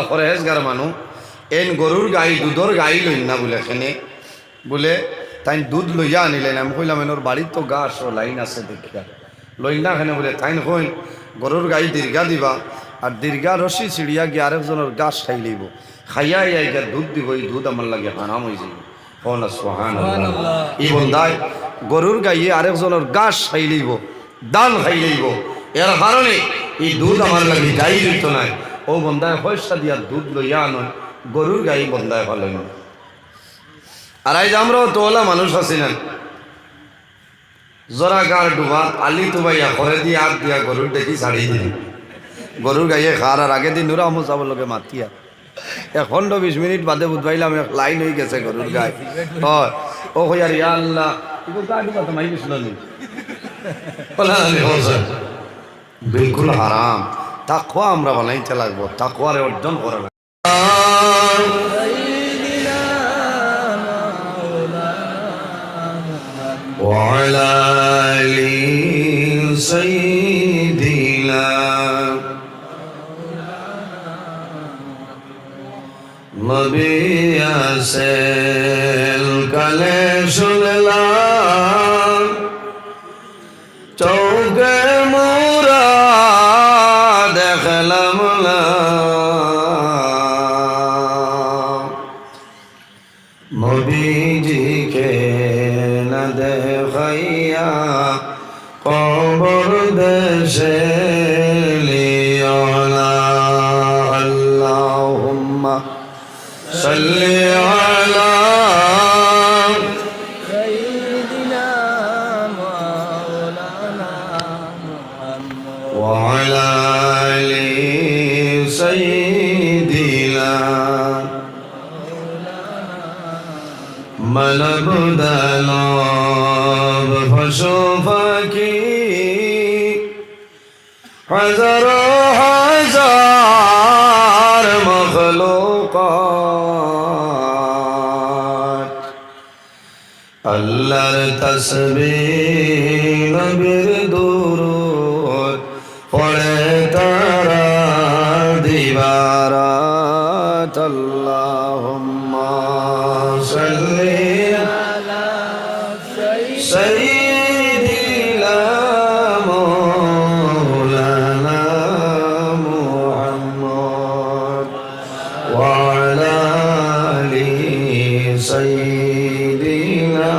পরেজগার মানুষ এন গরুর গাই দুধর গাই লইন না বলে এখানে বলে তাই দুধ লইয়া আনিলেন। আমি কইলাম এনোর বাড়ির তো গাছ ও লাইন আছে দেখিয়া লইন না এখানে বলে তাই কইন গরুর গাই দীর্ঘা দিবা আর দীর্ঘা রশি ছিড়িয়া গিয়ে আরেকজনের গাছ খাই লইব, খাইয়া আইয়া দুধ দিব, এই দুধ আমার লাগে হারাম হয়ে যাব। ই বন্ধায় গরুর গাইয়ে আরেকজনের গাছ খাই লইব, দান খাই লইব, এর কারণে এই দুধ আমার লাগে যাই দিত নাই। ও বন্ধায় পয়সা দিয়া দুধ লইয়া আনয়, গরুর গাই বন্ধায় ভালো নয়। আর আজ আমরাও তোলা মানুষ আছি না, জরা গার ডুবা আলি তুবাইয়া ঘরে দিয়ে হাত দিয়া গরুর দেখি ছাড়ি দিলি, গরুর গাইয়ে খার আর আগে দিন নুরা মোসাবর লোকে মাতিয়া 1-20 মিনিট বাদে বুঝবাইলাম এক লাইন হয়ে গেছে গরুর গায়ে। হয় ও হইয়ার ইয়া আল্লাহ বিলকুল হারাম। তাকওয়া আমরা বানাইতে লাগবো, তাকওয়ারে অর্জন করে না। وعلى آل سيدنا নবী আসেল কালে শুনলাম, চৌকে মোরা দেখলাম না, নবীজিকে না দেখাইয়া কবর দেশে লিও না। আল্লাহুম্মা সাল্লি আলা সাইয়্যিদিনা মাওলানা মুহাম্মদ ওয়া আলা আলি সাইয়্যিদিনা মানবদানব পশু পাখি হাজারো হাজার মখলুকাত, আল্লাহর তাসবিহ নবীর দুরূদ পড়ে তারা দিবারাত। আল্লাহুম্মা সাল্লি আলা সাইয়্যিদিনা মাওলানা মুহাম্মদ ওয়া আলা আলি সাইয়্যিদিনা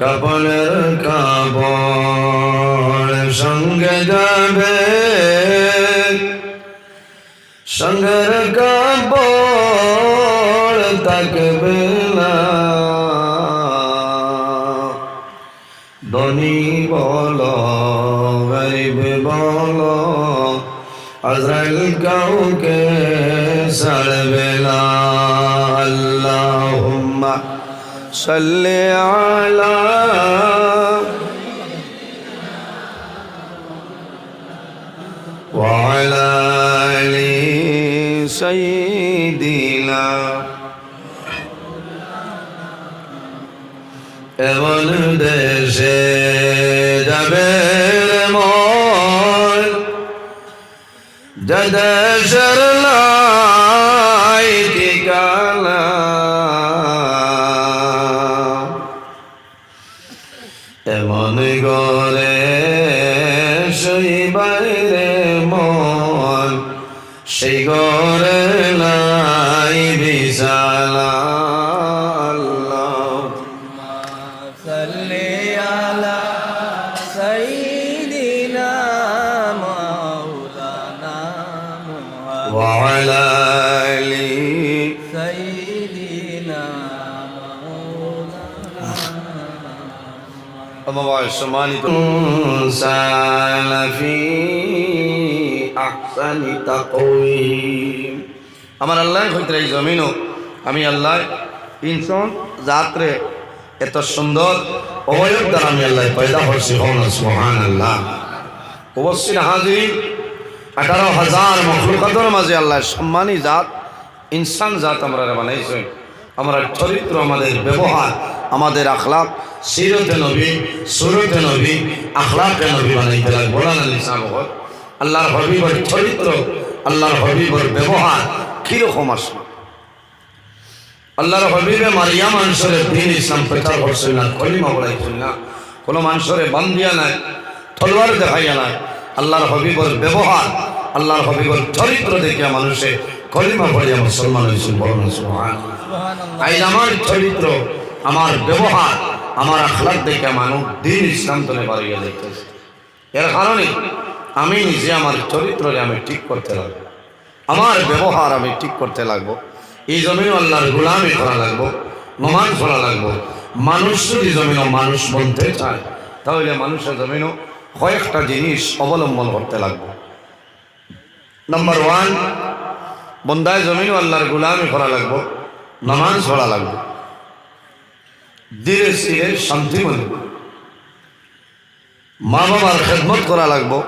কাপড়ের কাপড় সঙ্গে যাবে, সঙ্গের কাপড় থাকবে না, ধনী বলো গরিব বলো আজরাইল কাউকে ছাড়বে না। আল্লাহুম্মা সাল্লি আলা ওয়া আলা আলি সাইয়্যিদিনা। এমন দেশে যাবে মন যে দেশের নাই ঠিকানা, এমন ঘরে শোইবারে মন সেই ঘরে নাই বিছানা। আল্লাহুম্মা সাল্লি আলা সাইয়্যিদিনা মাওলানা মুহাম্মদ ওয়া আলা আলি সাইয়্যিদিনা মাওলানা। সম্মানিত সালাফি আহসানি তাকওয়িম, আমার আল্লাহ হইতে এই জমিনও আমি আল্লাহ ইনসান জাতরে এত সুন্দর অবয়ব দ্বারা আমি আল্লাহ পয়দা করছি। সুবহানাল্লাহ। উপস্থিত হাজির 18,000 মখলুকাতের মাঝে আল্লাহ সম্মানী জাত ইনসান জাত আমরা বানাইছে। আমরা চরিত্র, আমাদের ব্যবহার, আমাদের আখলাক সিরতে নবী, সুরতে নবী, আখলাকে নবী বানাইতে লাগে। বলান লিসান আল্লাহর হাবিবের চরিত্র, আল্লাহর হাবিবের ব্যবহার কিরকম আসলো। আল্লাহর হাবিবে মারিয়া মানুষের দিন ইসলাম প্রচার করছিল না, কলিমা বলাইছিল না, কোনো মানুষের বান্ধিয়া নাই, তলোয়ার দেখাইয়া নাই। আল্লাহর হাবিবের ব্যবহার, আল্লাহর হাবিবের চরিত্র দেখিয়া মানুষে কলিমা পড়িয়া মুসলমান হয়েছিল। বলুন সুবহানাল্লাহ। আজ আমার চরিত্র, আমার ব্যবহার, আমার আখলাক দেখে মানুষ দিন ইসলাম তলে বাড়িয়ে দেখতেছে। এর কারণে আমি নিজে আমার চরিত্রকে আমি ঠিক করতে লাগবো, আমার ব্যবহার আমি ঠিক করতে লাগবো। এই জমিনও আল্লাহর গোলামি করা লাগবো, নমাজ করা লাগবো। মানুষ যদি জমিনও মানুষ বলতে চায়, তাহলে মানুষের জমিনও কয়েকটা জিনিস অবলম্বন করতে লাগবো। নাম্বার 1, বন্দায় জমিনও আল্লাহর গোলামি করা লাগবো, নমাজ পড়া লাগবো, ধীরে ধীরে শান্তি মনে মা বাবার খেদমত করা লাগবো,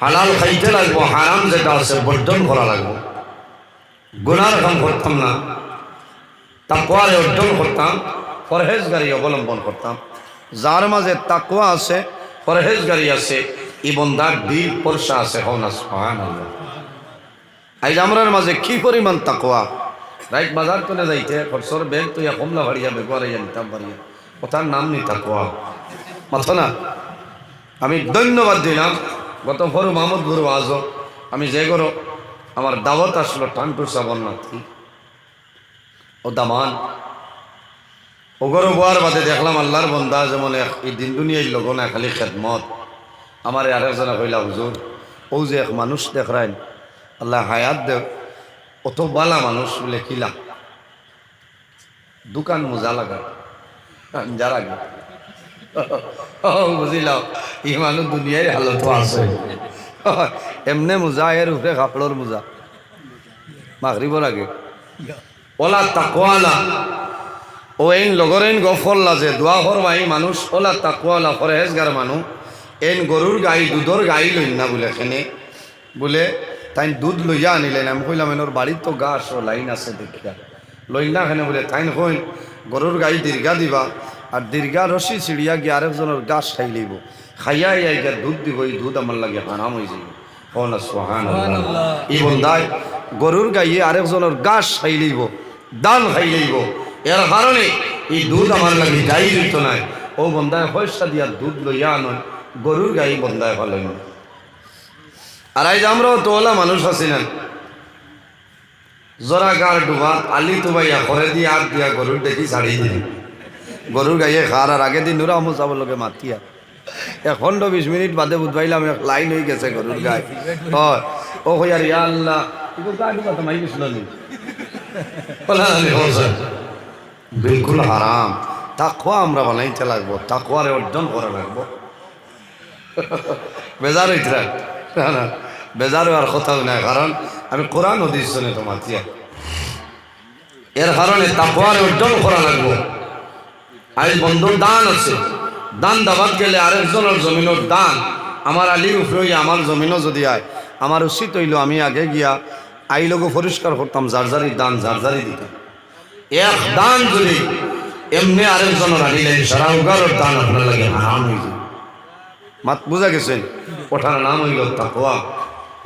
হালাল খাইতে লাগবো, হারাম যেটা আছে বর্জন করা লাগবো, গুনার কাম করতাম না, তাকওয়ারে অর্জন করতাম, পরহেজগারি অবলম্বন করতাম। যার মাঝে তাকওয়া আছে, পরহেজগারি আছে, এই বন্দার দিল পরশা আছে। হও না সুবহানাল্লাহ। আজ আমরার মাঝে কি পরিমাণ তাকওয়া। রাইট বাজার চলে যাইতে খরচর ব্যাগ তুই কমলা ভাড়িয়া বেগুয়ারাইয়া নিতাম বাড়িয়া, ওটার নাম নি তাকওয়া, মাথো না। আমি ধন্যবাদ দিলাম গত ফরু মাহমুদ গুরু আজম, আমি যে করো আমার দাওয়াত আসলো টানটুর সাবন্নাথী ও দামান ওগরো বোয়ার বাদে দেখলাম আল্লাহর বন্দা যেমন এই দিন দুনিয়ায় লোক না খালি খেদমত। আমার আরেকজনে কইলা হুজুর ও যে এক মানুষ দেখরাইন আল্লাহ হায়াত দেব, অত বালা মানুষ বলে কিলা দোকান মোজা লাগা যারা বুঝিলাম এই মানুষ দুনিয়ায় হালত আছে। এমনে মোজা এর উপরে কাপড়ের মোজা মাগরিবর আগে ওলা তাকওয়ালা ও এন লগরেন গফল্লা যে দোয়া করবাই মানুষ ওলা তাকওয়ালা পরহেজগার মানুষ এন গরুর গাই দুধর গাই লইন না বলে এখানে বলে তাই দুধ লইয়া আনিলেন। আমি কইলাম এনোর বাড়ির তো গাছ ও লাইন আছে দেখিয়া লইন না এখানে বলে তাই কইন গরুর গাই দীর্ঘা দিবা আর দীর্ঘা রশি ছিড়িয়া গিয়ে আরেকজনের গাছ খাই লইব, খাইয়া গিয়া দুধ দিব, এই দুধ আমার লাগে হারাম হয়ে যাব। না সুবহানাল্লাহ। এই বন্দায় গরুর গাইয়ে আরেকজনের গাছ খাই লইব, দান খাই লইব, এর কারণে এই দুধ আমার লাগে যাই দিত নাই। ও বন্দায় পয়সা দিয়া দুধ লইয়া আনন, গরুর গাই বন্দায় ভালো না। আর আজ আমরাও তোলা মানুষ আছি না, জরা গার ডুবা আলি তুবাইয়া করে দিয়ে হাত দিয়া গরুর দেখি ছাড়ি দিই, গরুর গাইয়ে খার। আর আগে দিন নুরা মোসাব লোকে মাতিয়া 1-20 মিনিট বাদে বুঝবাইলাম এক লাইন হয়ে গেছে গরুর গায়ে। ও হইয়ার ইয়া আল্লাহ বিলকুল হারাম। তাকওয়া আমরা বানাইতে লাগবো, তাকওয়ারে অর্জন করা লাগবো। বেজার হইতে না, বেজার হওয়ার কথাও নাই, কারণ আমি কোরআন হাদিস শুনে তো মাতিয়া। এর কারণে তাকওয়ারে অর্জন করা লাগবো। আজ বন্ধুর দান আছে, দান দাবাত গেলে আরেকজনের জমিনের দান আমার আলির উপরে আমার জমিনও যদি আয়, আমার উচিত হইল আমি আগে গিয়া আইলগো পরিষ্কার করতাম, জারজারি দান জারজারি দিতাম। এক দান যদি এমনি আরেকজনের আনিলে সারা উগারের দান আপনার লাগে হারাম হয়ে যায়। মাত বুঝা গেছেন? ওঠার নাম হইল তাকওয়া,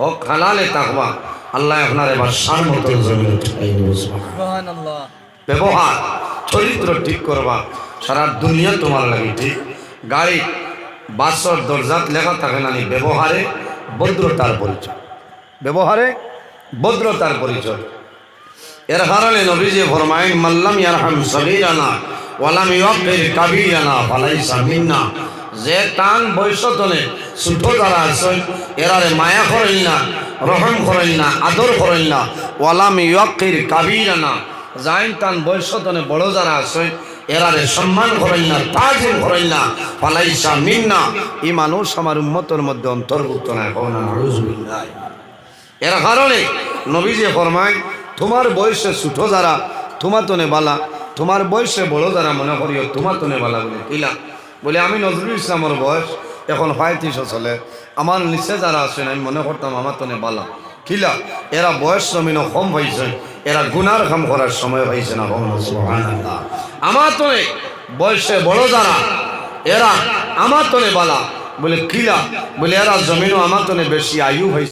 হক হালালে তাকওয়া। আল্লাহ আপনার এবার সার মতো জমিনে ঠাই দিব। সুবহানাল্লাহ। ব্যবহার চরিত্র ঠিক করবা, সারা দুনিয়া তোমার লাগে ঠিক। গাড়ি বাসর দরজাত লেখা থাকে না, ব্যবহারে ভদ্রতার পরিচয়, ব্যবহারে ভদ্রতার পরিচয়। এর কারণে নবীজি ফরমায়েন মাল্লাম ইয়ারহাম সগীরানা ওয়ালাম ইউক্কির কাবীরানা ফালাইসা মিন্না। যে টান বয়সতনে ছোট যারা আছেন এরারে মায়া করেন না, রহম করেন না, আদর করেন না। ওয়ালাম ইউক্কির কাবীরানা, যাইন টান বয়সতনে বড় যারা আছেন এরারে সম্মান করেন না, তাজিম করেন না। ফালাইসা মিন্না, এই মানুষ আমার উম্মতের মধ্যে অন্তর্ভুক্ত নয়। নাউযুবিল্লাহ। এর কারণে নবীজি ফরমায় তোমার বয়সে ছোট যারা তোমার তনে বালা, তোমার বয়সে বড় যারা মনে করিও তোমার তনে বালা। বলে কিলা? বলে আমি নজরুল ইসলামের বয়স এখন 35 চলে, আমার নিচে যারা আছেন আমি মনে করতাম আমার তনে বালা। কিলা? এরা বয়স জমিনও কম হয়েছে, এরা গুনার কাম করার সময় হয়েছে না। আমার তনে বয়সে বড় যারা এরা আমার তনে বালা, বলে কিলা বলে এরা জমিনও আমার তো বেশি আয়ু হয়েছে।